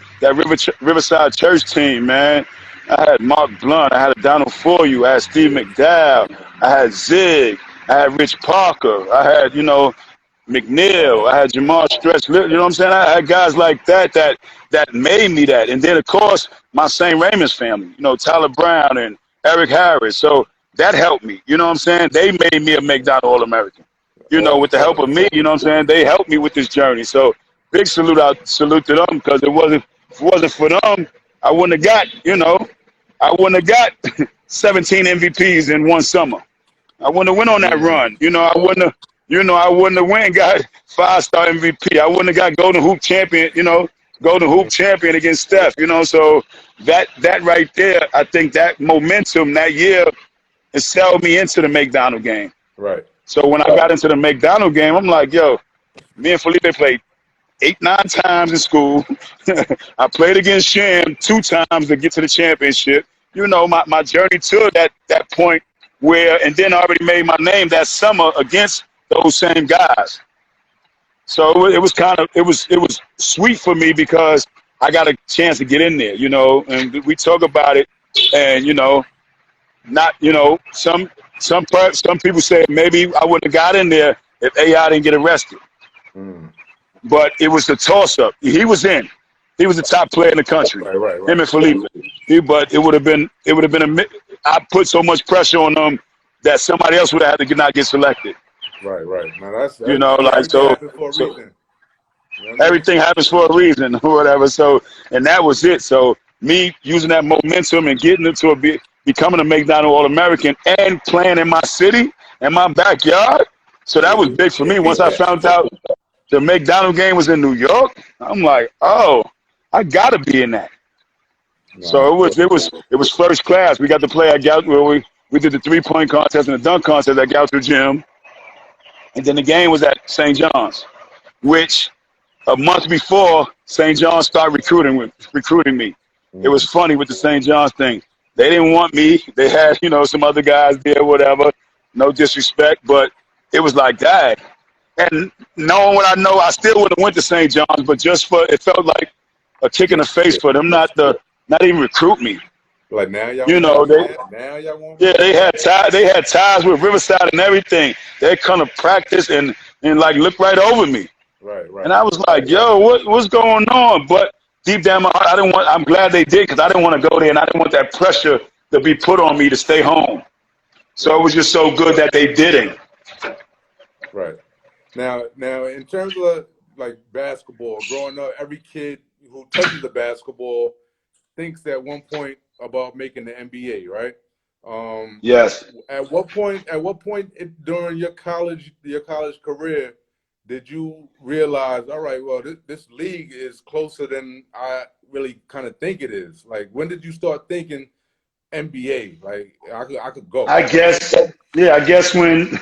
Riverside Church team, man. I had Mark Blunt, I had Donald Foyu, I had Steve McDowell, I had Zig, I had Rich Parker, I had McNeil, I had Jamal Stretch, you know what I'm saying? I had guys like that made me that. And then, of course, my St. Raymond's family, Tyler Brown and Eric Harris. So that helped me, you know what I'm saying? They made me a McDonald All-American, with the help of me, you know what I'm saying? They helped me with this journey. So big salute to them because if it wasn't for them, I wouldn't have got 17 MVPs in one summer. I wouldn't have went on that run. I wouldn't have went and got 5-star MVP. I wouldn't have got Golden Hoop champion, against Steph, So that right there, I think that momentum that year, it sold me into the McDonald game. Right. So when I got into the McDonald game, I'm like, yo, me and Felipe played 8-9 times in school. I played against Sham 2 times to get to the championship. My journey to that point where, and then I already made my name that summer against those same guys. So it was sweet for me because I got a chance to get in there, and we talk about it, and some people say maybe I wouldn't have got in there if AI didn't get arrested. But it was the toss-up. He was in. He was the top player in the country. Right. Him and Felipe. But it would have been I put so much pressure on them that somebody else would have had to not get selected. Right. Now that's everything happens for a reason or whatever. So, and that was it. So me using that momentum and getting into becoming a McDonald All-American and playing in my city and my backyard. So that was big for me. Once I found out the McDonald game was in New York, I'm like, oh, I gotta be in that. So it was first class. We got to play at we did the 3-point contest and the dunk contest at Goucher Gym. And then the game was at St. John's, which a month before St. John's started recruiting me. It was funny with the St. John's thing. They didn't want me. They had, some other guys there, whatever. No disrespect, but it was like that. And knowing what I know, I still would have went to St. John's, but just for it felt like a kick in the face for them not even recruit me. Like now y'all You know, now y'all want me? yeah, they had ties with Riverside and everything. They kind of practice and like look right over me. Right, And right. I was like, yo, what's going on? But deep down my heart, I'm glad they did because I didn't want to go there and I didn't want that pressure to be put on me to stay home. So it was just so good that they didn't. Right. Now, in terms of like basketball, growing up, every kid who touches the basketball thinks at one point about making the NBA, right? Yes. At what point during your college career did you realize, all right, well, this league is closer than I really kind of think it is? Like, when did you start thinking NBA? Like, I could go. I guess, yeah, I guess when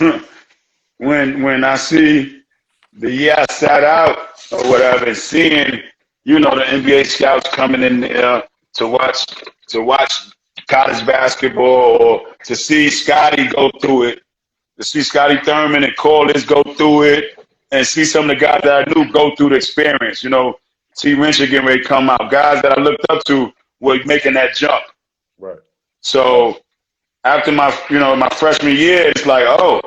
when I see the year I sat out or whatever, and seeing, the NBA scouts coming in there to watch college basketball, or to see Scotty go through it, to see Scotty Thurman and Corliss go through it, and see some of the guys that I knew go through the experience. T. Wrencher getting ready to come out. Guys that I looked up to were making that jump. Right. So after my freshman year, it's like, oh,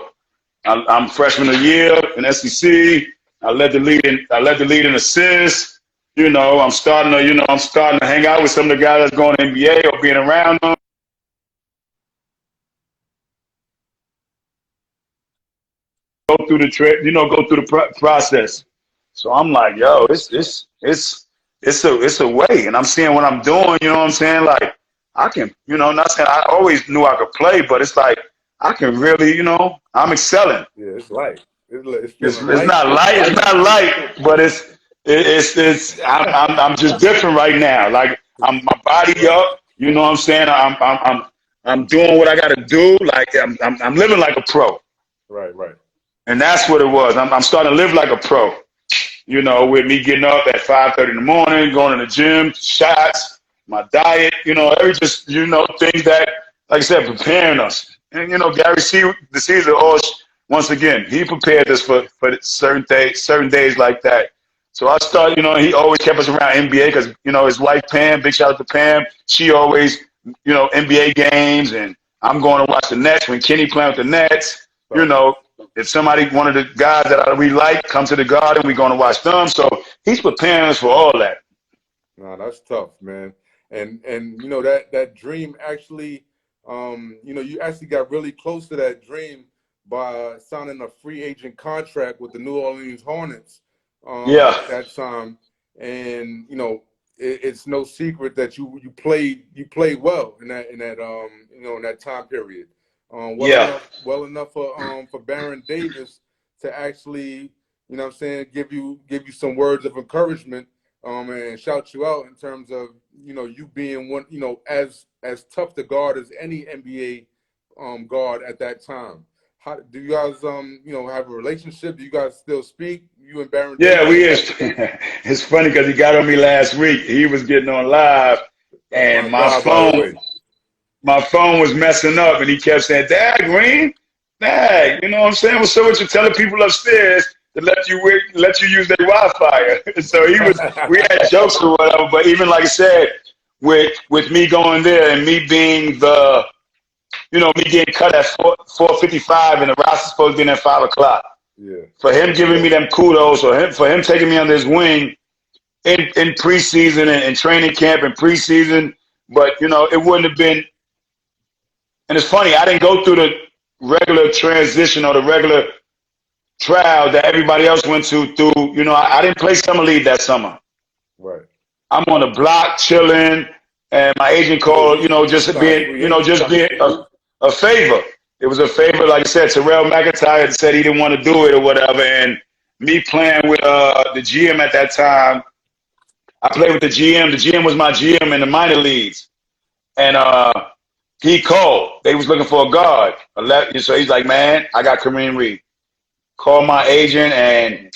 I'm freshman of the year in SEC. I led the lead in assists. I'm starting to hang out with some of the guys that's going to NBA or being around them. Go through the process. So I'm like, yo, it's a way, and I'm seeing what I'm doing. You know what I'm saying? Like, I can, not saying I always knew I could play, but it's like I can really, I'm excelling. Yeah, it's light. It's not light, but I'm just different right now. Like, my body up. You know what I'm saying? I'm doing what I got to do. Like, I'm living like a pro. Right. And that's what it was. I'm starting to live like a pro. With me getting up at 5:30 in the morning, going to the gym, shots, my diet. Things that, like I said, preparing us. And Gary the Caesar, once again, he prepared us for certain days like that. So I started, he always kept us around NBA because, his wife Pam, big shout out to Pam, she always, NBA games, and I'm going to watch the Nets when Kenny playing with the Nets. If somebody, one of the guys that I really like, come to the Garden, we're going to watch them. So he's preparing us for all that. No, that's tough, man. And that dream actually, you actually got really close to that dream by signing a free agent contract with the New Orleans Hornets at that time. And it's no secret that you played well in that time period. Well enough for Baron Davis to actually, give you some words of encouragement and shout you out in terms of you being one, as tough to guard as any NBA guard at that time. How do you guys have a relationship? Do you guys still speak? You and Baron Davis? Yeah, we is. It's funny because he got on me last week. He was getting on live, and my phone was messing up, and he kept saying, "Dad, Green, Dad, you know what I'm saying? What's up with you telling people upstairs to let you use their Wi-Fi?" So we had jokes or whatever, but even like I said, with me going there and me being me getting cut at 4:55 and the roster's supposed to be in at 5:00. Yeah. For him giving me them kudos, or for him taking me under his wing in preseason and training camp and preseason, but it wouldn't have been. And it's funny, I didn't go through the regular transition or the regular trial that everybody else went through. I didn't play summer league that summer. Right. I'm on the block chilling, and my agent called, just being a favor. It was a favor, like I said, Terrell McIntyre said he didn't want to do it or whatever, and me playing with the GM at that time, I played with the GM. The GM was my GM in the minor leagues, and he called. They was looking for a guard. So he's like, man, I got Kareem Reid. Called my agent, and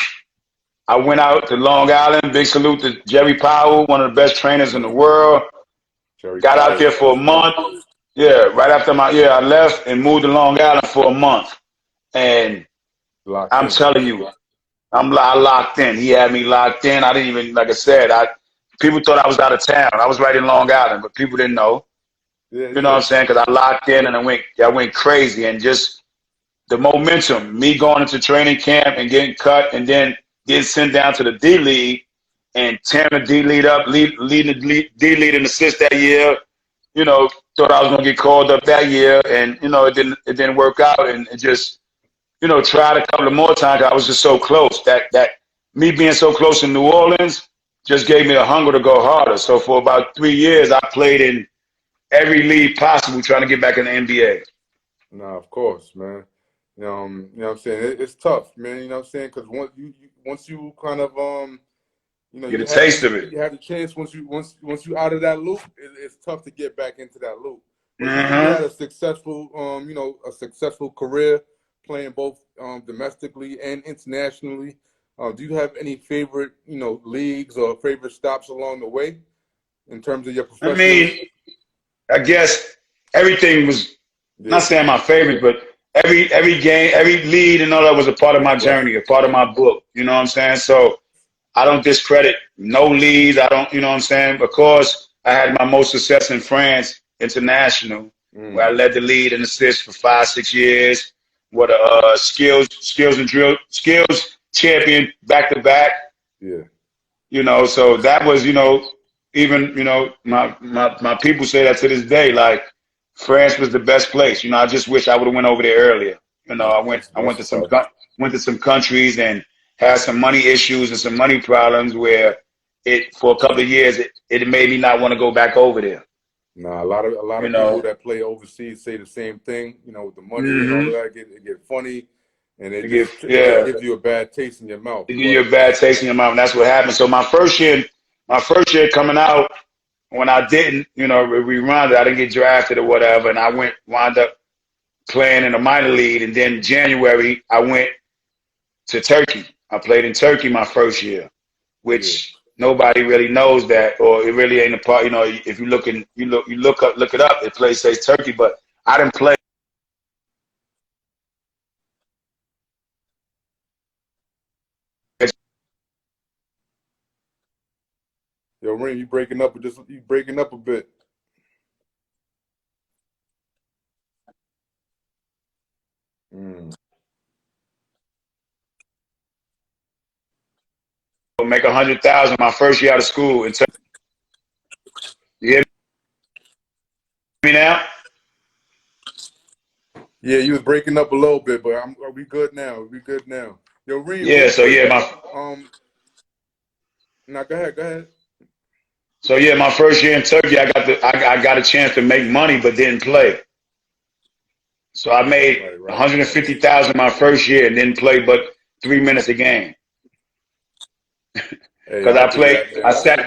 I went out to Long Island. Big salute to Jerry Powell, one of the best trainers in the world. Got out there for a month. Yeah, right after I left and moved to Long Island for a month. And, Locked I'm in. telling you, I locked in. He had me locked in. I didn't even, like I said, people thought I was out of town. I was right in Long Island, but people didn't know. Yeah, You know what yeah. I'm saying? Because I locked in and I went crazy, and just the momentum, me going into training camp and getting cut, and then getting sent down to the D League and tearing the D League up, leading the D League in assists that year. You know, thought I was gonna get called up that year, and it didn't work out, and it just tried a couple of more times. I was just so close. That me being so close in New Orleans just gave me the hunger to go harder. So for about 3 years, I played in every league possible, trying to get back in the NBA. Nah, of course, man. You know what I'm saying? It's tough, man. You know what I'm saying? Because once you kind of Get a taste of it. you have the chance once you out of that loop, it's tough to get back into that loop. But you Mm-hmm. had a successful a successful career playing both domestically and internationally. Do you have any favorite leagues or favorite stops along the way in terms of your I professional? mean, I guess everything was not Yeah, saying my favorite, but every game, every lead, and all that was a part of my right. journey, a part of my book. You know what I'm saying? So I don't discredit no leads. I don't, you know what I'm saying? Of course, I had my most success in France International, where I Mm, led the lead in assists for 5, 6 years. What a skills champion back to back. yeah. So that was, even, my people say that to this day, like France was the best place. I just wish I would have went over there earlier. Nah, I went to that's tough. went to some countries and had some money issues and some money problems where for a couple of years, it made me not want to go back over there. Nah, a lot You of people know, that play overseas say the same thing. With the money and all of mm-hmm. that, it get funny, and it just Yeah, gives you a bad taste in your mouth. to give But you a bad taste in your mouth, and that's what happened. So my first year coming out, when I didn't, rewound it, I didn't get drafted or whatever, and I wound up playing in a minor league. And then January, I went to Turkey. I played in Turkey my first year, yeah, which nobody really knows that, or it really ain't a part. If you look it up. The place says Turkey, but I didn't play. yo, Ring, you breaking up a bit. Mm. Make 100,000 my first year out of school in Turkey. You hear me now? Yeah, you was breaking up a little bit, but are we good now? We good now? Yo, Reem, real Yeah. So quick. yeah, my Now go ahead, go ahead. so yeah, my first year in Turkey, I got a chance to make money, but didn't play. So I made Right, right. 150,000 my first year and didn't play but 3 minutes a game Hey, because I'll do that, man. I sat.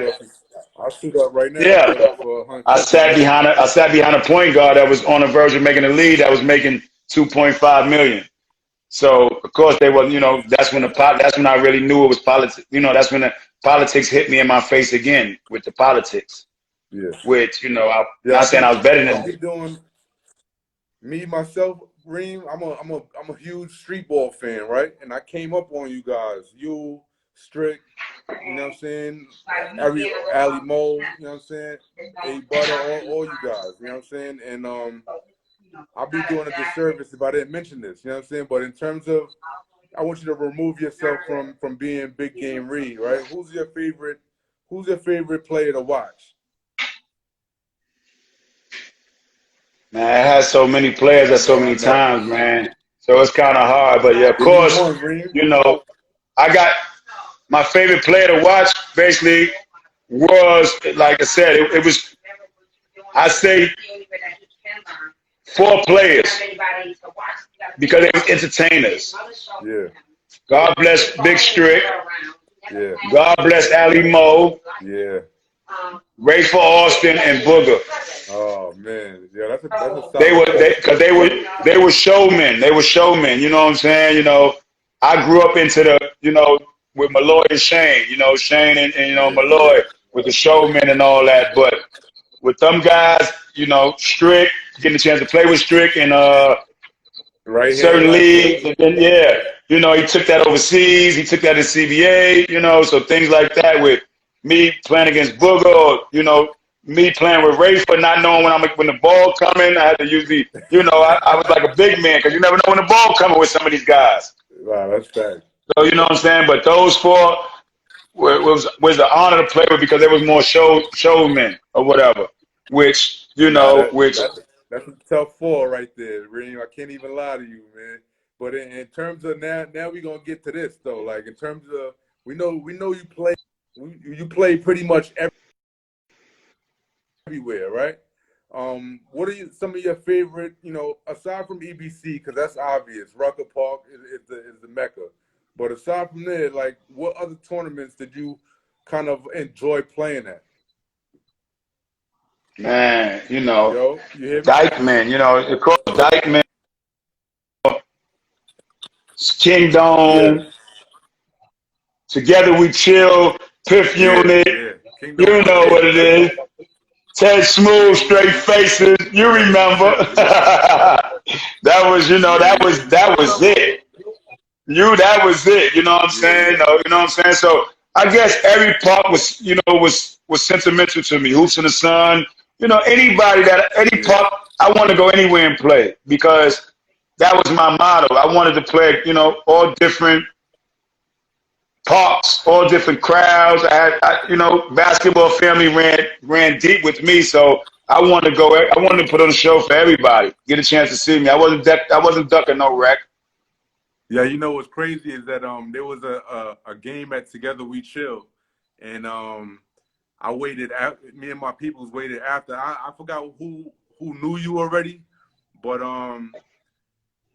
I'll shoot up right now Yeah, for 150, man. I sat behind a point guard that was on the verge of making a lead that was making 2.5 million. So of course they were, that's when I really knew it was politics. That's when the politics hit me in my face again with the politics. Yeah, Which I'm yeah. not saying I was better than I'll be doing me myself, Reem. I'm a huge street ball fan, right? And I came up on you guys, you, Strick. You know what I'm saying? Every Ali Mo, you know what I'm saying? A Butter, all you guys, you know what I'm saying? And I'll be doing a disservice if I didn't mention this, you know what I'm saying? But in terms of, I want you to remove yourself from being Big Game Reid, right? Who's your favorite player to watch? man, it has so many players at so I many know. times, man. So it's kind of hard. But yeah, of Give me course, one, Reem. you know, I got my favorite player to watch basically was, like I said, it was, I say, four players because they were entertainers. Yeah, God bless Big Strick. yeah, God bless Ali Mo, yeah. Ray for Austin, and Booger. Oh man, yeah, that's a They solid were group. because they were showmen. They were showmen. You know what I'm saying? I grew up into with Malloy and Shane. Shane and Yeah, Malloy with the showmen and all that. But with them guys, Strick, getting a chance to play with Strick and right here, certain like leagues, and then he took that overseas. He took that to CBA, so things like that with me playing against Booger, or me playing with Rayford, not knowing when the ball coming. I had to usually, I was like a big man because you never know when the ball coming with some of these guys. wow, that's fact. So you know what I'm saying. But those four was an honor to play with because there was more showmen or whatever, which Nah, which. that's a tough four right there, Reem. I can't even lie to you, man. But in terms of now we're gonna get to this though. Like in terms of we know you play pretty much everywhere, right? What are some of your favorite? Aside from EBC, because that's obvious. Rucker Park is the mecca. But aside from there, like what other tournaments did you kind of enjoy playing at? Man, Yo, you hear me? Dykeman, of course, Dykeman, Yeah, Kingdom, Together We Chill, Fifth Unit, yeah. Kingdom you was know what it yeah. is. Ted Smooth, Straight Faces, you Right, for remember. sure. That was, that was it. That was it. You know what I'm saying? Yeah. You know what I'm saying? So I guess every part was, was sentimental to me. Hoops in the Sun, any Yeah. part, I want to go anywhere and play because that was my motto. I wanted to play, all different parks, all different crowds. Basketball family ran deep with me, so I wanted to go. I wanted to put on a show for everybody, get a chance to see me. I wasn't ducking no wreck. Yeah, what's crazy is that there was a game at Together We Chill, and I waited. Me and my peoples waited after. I forgot who knew you already, but you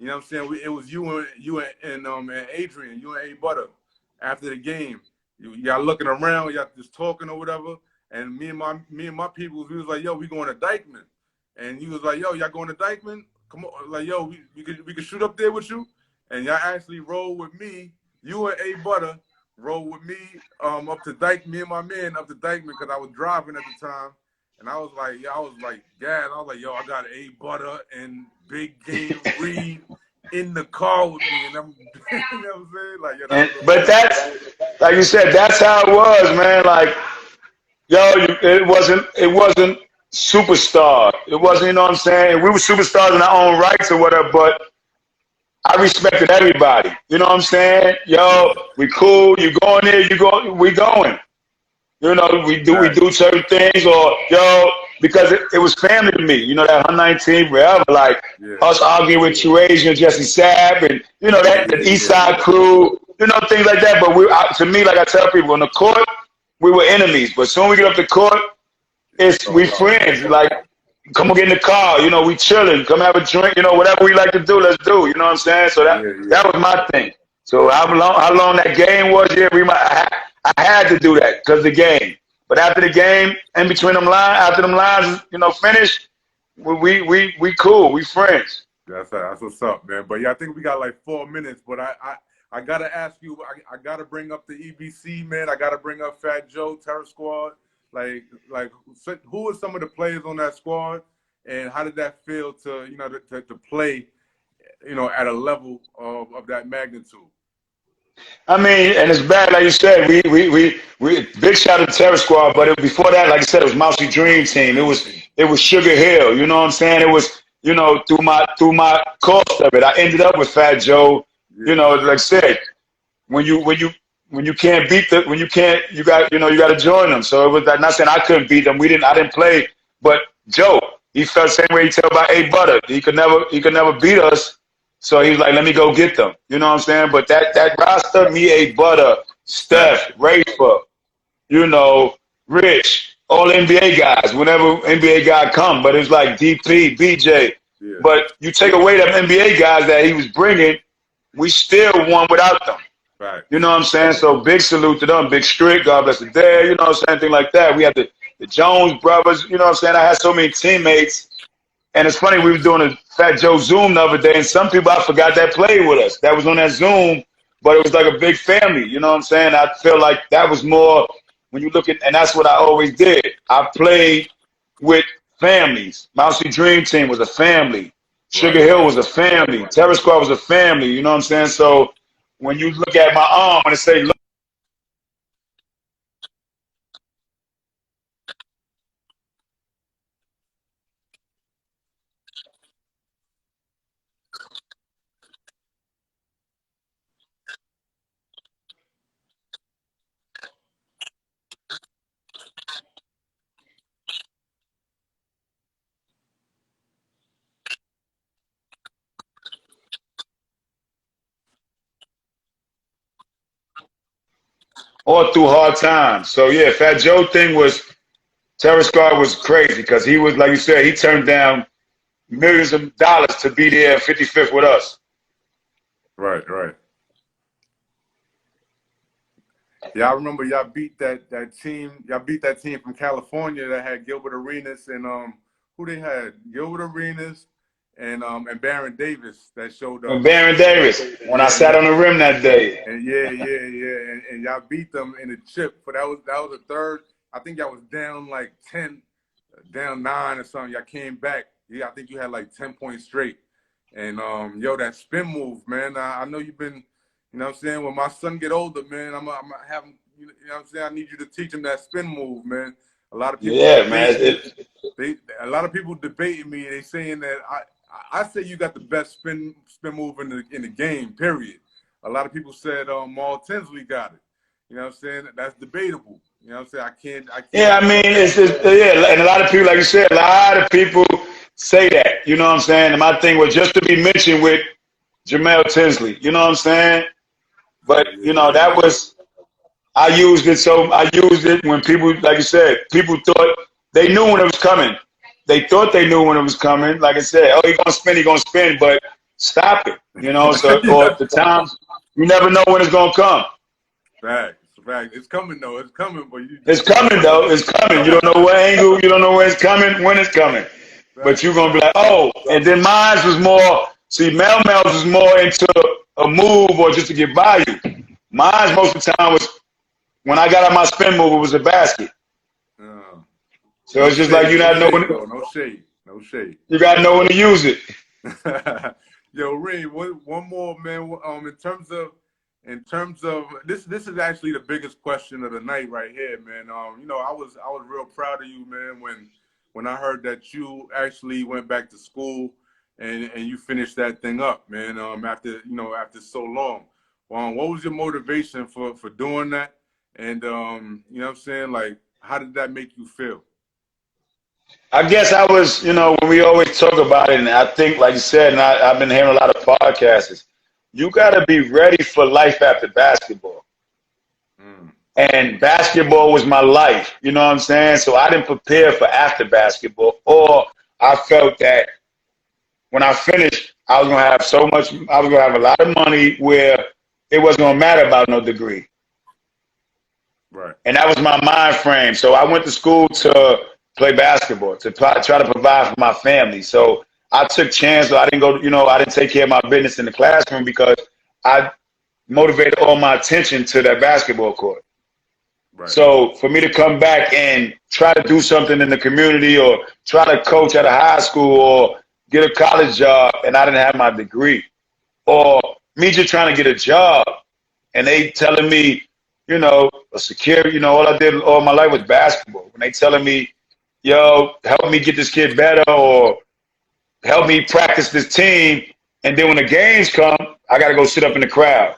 know what I'm saying. It was and Adrian, you and A Butter. After the game, y'all looking around, y'all just talking or whatever, and me and my peoples, we was like, yo, we going to Dykeman, and he was like, yo, y'all going to Dykeman? Come on, like, yo, we could shoot up there with you. And y'all actually roll with me. You and A Butter roll with me up to Dyke. Me and my man up to Dykeman because I was driving at the time, and I was like, I was like, yo, I got A Butter and Big Game Reid in the car with me, and I'm, you know what I'm saying, like, But that's like you said, that's how it was, man. Like, it wasn't superstar. It wasn't, you know what I'm saying. We were superstars in our own rights or whatever, but I respected everybody. You know what I'm saying? Yo, we cool. You going there? We going. We do certain things, or because it was family to me. That 119 forever, like us arguing with True Asian, Jesse Sapp, and that East Side crew, things like that. But to me, like I tell people, on the court, we were enemies. But soon we get up to court, we friends. Like, come on, get in the car. We chilling. Come have a drink. Whatever we like to do, let's do. You know what I'm saying? So that was my thing. So how long that game was? Yeah, I had to do that because of the game. But after the game, in between them lines, after them lines, finished, we cool. We friends. That's what's up, man. But yeah, I think we got like 4 minutes. But I gotta ask you. I gotta bring up the EBC, man. I gotta bring up Fat Joe, Terror Squad. Like who are some of the players on that squad, and how did that feel to to play, at a level of that magnitude? I mean, and it's bad, like you said. We big shout out to Terror Squad, but before that, like I said, it was Mousy Dream Team. It was Sugar Hill. You know what I'm saying? It was through my course of it, I ended up with Fat Joe. Like I said, when you can't beat you got to join them. So it was not saying I couldn't beat them. I didn't play, but Joe, he felt the same way he felt about A Butter. He could never beat us. So he was like, let me go get them. You know what I'm saying? But that roster, me, A Butter, Steph, Rafer, Rich, all NBA guys, whenever NBA guy come, but it's like DP, BJ. Yeah. But you take away them NBA guys that he was bringing, we still won without them. Right. You know what I'm saying? So big salute to them. Big Strick, God bless the dead, you know what I'm saying? Thing like that. We had the Jones brothers, you know what I'm saying? I had so many teammates. And it's funny, we were doing a Fat Joe Zoom the other day, and some people I forgot that played with us. That was on that Zoom, but it was like a big family. You know what I'm saying? I feel like that was more when you look at, and that's what I always did. I played with families. Mousy Dream Team was a family. Sugar Hill was a family. Terrace Squad was a family. You know what I'm saying? So when you look at my arm and it say, look, all through hard times. So yeah, Fat Joe thing was, Terrace Squad was crazy because he was, like you said, he turned down millions of dollars to be there 55th with us. Right, right. Yeah, I remember y'all beat that team. Y'all beat that team from California that had Gilbert Arenas and who they had? Gilbert Arenas and Baron Davis that showed And up. Baron Davis, when I Yeah, sat on the rim that day. and yeah, and y'all beat them in the chip. But that was the third. I think y'all was down like 10, down 9 or something. Y'all came back. Yeah, I think you had like 10 points straight. And yo, that spin move, man. I know you've been, you know what I'm saying. When my son get older, man, I'm having, you know what I'm saying. I need you to teach him that spin move, man. A lot of people Yeah, man. debating. A lot of people debating me. They saying that I say you got the best spin move in the game. Period. A lot of people said Maul Tinsley got it. You know what I'm saying? That's debatable. You know what I'm saying? I can't. Yeah, I mean, it's just, yeah, and a lot of people, like you said, a lot of people say that. You know what I'm saying? And my thing was just to be mentioned with Jamel Tinsley. You know what I'm saying? But you know, that was, I used it. So I used it when people, like you said, people thought they knew when it was coming. They thought they knew when it was coming. Like I said, oh, he's gonna spin, but stop it. You know, so or at the times you never know when it's gonna come. Fact. It's coming though. It's coming, but It's coming though. It's coming. You don't know what angle. You don't know where it's coming. When it's coming. But you're gonna be like, oh. And then mine was more. See, Mel's was more into a move or just to get by you. Mine most of the time was when I got out my spin move. It was a basket. So it's just like you not knowing. No shade. No shade. You gotta know when to use it. Yo, Ray, one more, man. In terms of this is actually the biggest question of the night right here, man. You know, I was real proud of you, man, when I heard that you actually went back to school and you finished that thing up, man. After so long. What was your motivation for doing that? And you know what I'm saying? Like, how did that make you feel? I guess I was, you know, when we always talk about it, and I think, like you said, and I've been hearing a lot of podcasts, you got to be ready for life after basketball. And basketball was my life, you know what I'm saying? So I didn't prepare for after basketball, or I felt that when I finished, I was going to have I was going to have a lot of money where it wasn't going to matter about no degree. Right. And that was my mind frame. So I went to school to play basketball, to try to provide for my family. So I took chances. I didn't go, you know, I didn't take care of my business in the classroom because I motivated all my attention to that basketball court. Right. So for me to come back and try to do something in the community or try to coach at a high school or get a college job and I didn't have my degree, or me just trying to get a job and they telling me, you know, a security, you know, all I did all my life was basketball. When they telling me, yo, help me get this kid better or help me practice this team. And then when the games come, I got to go sit up in the crowd.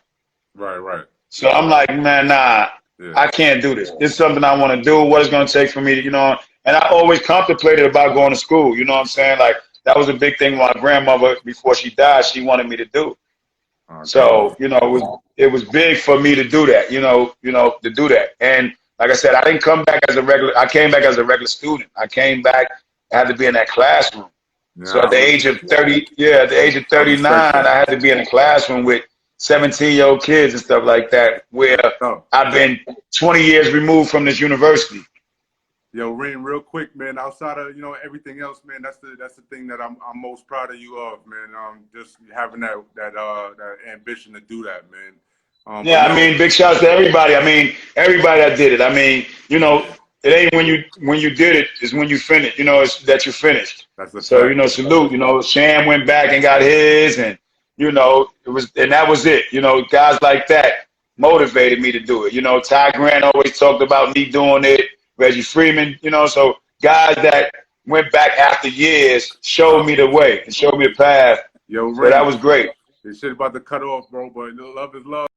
Right. So I'm like, man, nah, I can't do this. This is something I want to do. What it's going to take for me to, you know, and I always contemplated about going to school. You know what I'm saying? Like, that was a big thing my grandmother, before she died, she wanted me to do. So, you know, it was big for me to do that, you know, to do that. And like I said, I didn't come back as a regular. I came back as a regular student. I came back, I had to be in that classroom. Yeah, so at the age of 30, at the age of 39, I had to be in a classroom with 17-year-old kids and stuff like that, where I've been 20 years removed from this university. Yo, Rain, real quick, man. Outside of, you know, everything else, man, that's the thing that I'm most proud of you of, man. Just having that ambition to do that, man. Yeah, I mean, big shouts to everybody. I mean, everybody that did it. I mean, you know, it ain't when you did it, it's when you finish. You know, it's that you finished. That's a So, fact. you know, salute. You know, Sham went back and got his, and you know, that was it. You know, guys like that motivated me to do it. You know, Ty Grant always talked about me doing it. Reggie Freeman. You know, so guys that went back after years showed me the way and showed me the path. Yo, So that Raymond, was great. this shit about to cut off, bro, but love is love.